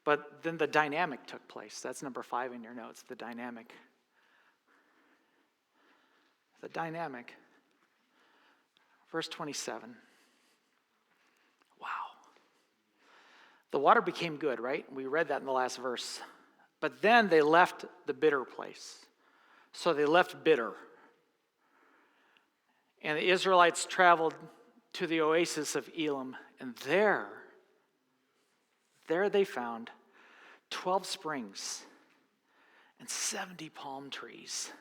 But then the dynamic took place. That's number 5 in your notes, the dynamic. The dynamic. Verse 27. Wow. The water became good, right? We read that in the last verse. But then they left the bitter place. So they left bitter. And the Israelites traveled to the oasis of Elim. And there they found 12 springs and 70 palm trees.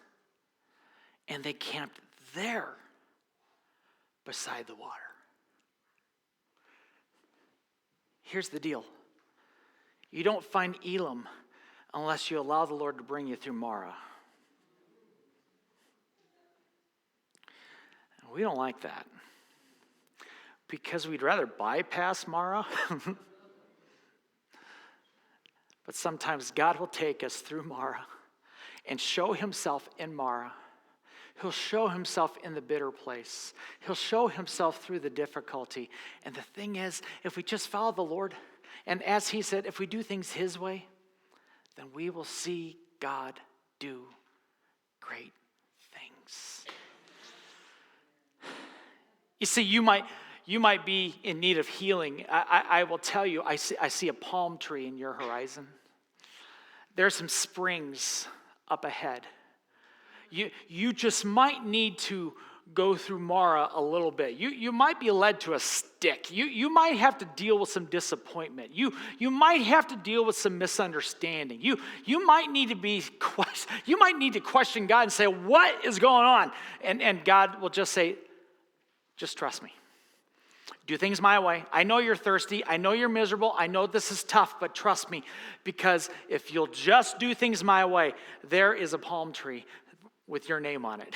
And they camped there beside the water. Here's the deal. You don't find Elim unless you allow the Lord to bring you through Mara. We don't like that because we'd rather bypass Mara. But sometimes God will take us through Mara and show himself in Mara. He'll show himself in the bitter place. He'll show himself through the difficulty. And the thing is, if we just follow the Lord, and as he said, if we do things his way, then we will see God do great things. You see, you might be in need of healing. I will tell you, I see a palm tree in your horizon. There's some springs up ahead. You just might need to go through Mara a little bit. You might be led to a stick. You might have to deal with some disappointment. You might have to deal with some misunderstanding. You might need to question God and say, what is going on? And God will just say, just trust me. Do things my way. I know you're thirsty. I know you're miserable. I know this is tough, but trust me, because if you'll just do things my way, there is a palm tree with your name on it.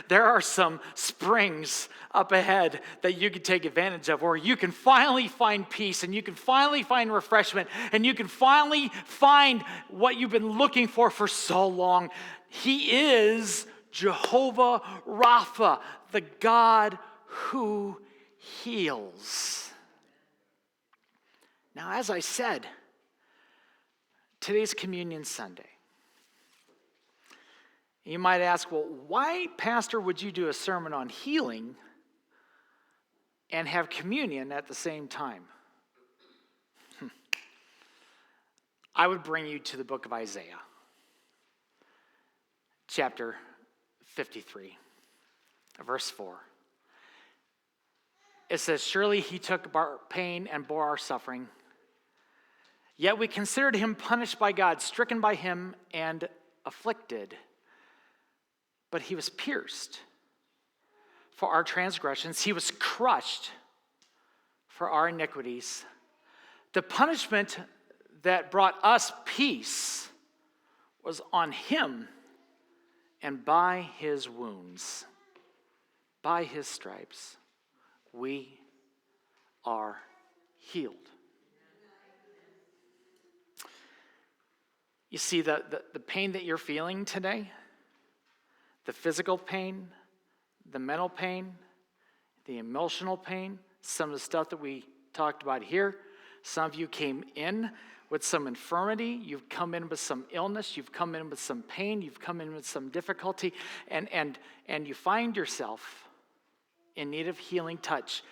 There are some springs up ahead that you can take advantage of, where you can finally find peace, and you can finally find refreshment, and you can finally find what you've been looking for so long. He is Jehovah Rapha, the God who heals. Now, as I said, today's Communion Sunday. You might ask, well, why, Pastor, would you do a sermon on healing and have communion at the same time? I would bring you to the book of Isaiah, chapter 53, verse 4. It says, surely he took our pain and bore our suffering, yet we considered him punished by God, stricken by him, and afflicted. But he was pierced for our transgressions. He was crushed for our iniquities. The punishment that brought us peace was on him, and by his wounds, by his stripes, we are healed. You see, the pain that you're feeling today, the physical pain, the mental pain, the emotional pain, some of the stuff that we talked about here. Some of you came in with some infirmity. You've come in with some illness. You've come in with some pain. You've come in with some difficulty. And you find yourself in need of healing touch.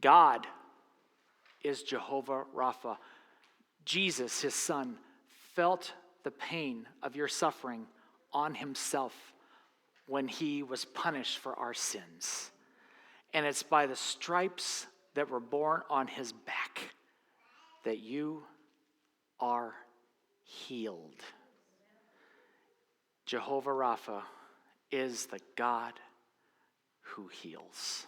God is Jehovah Rapha. Jesus, his son, felt the pain of your suffering on himself when he was punished for our sins. And it's by the stripes that were borne on his back that you are healed. Jehovah Rapha is the God who heals.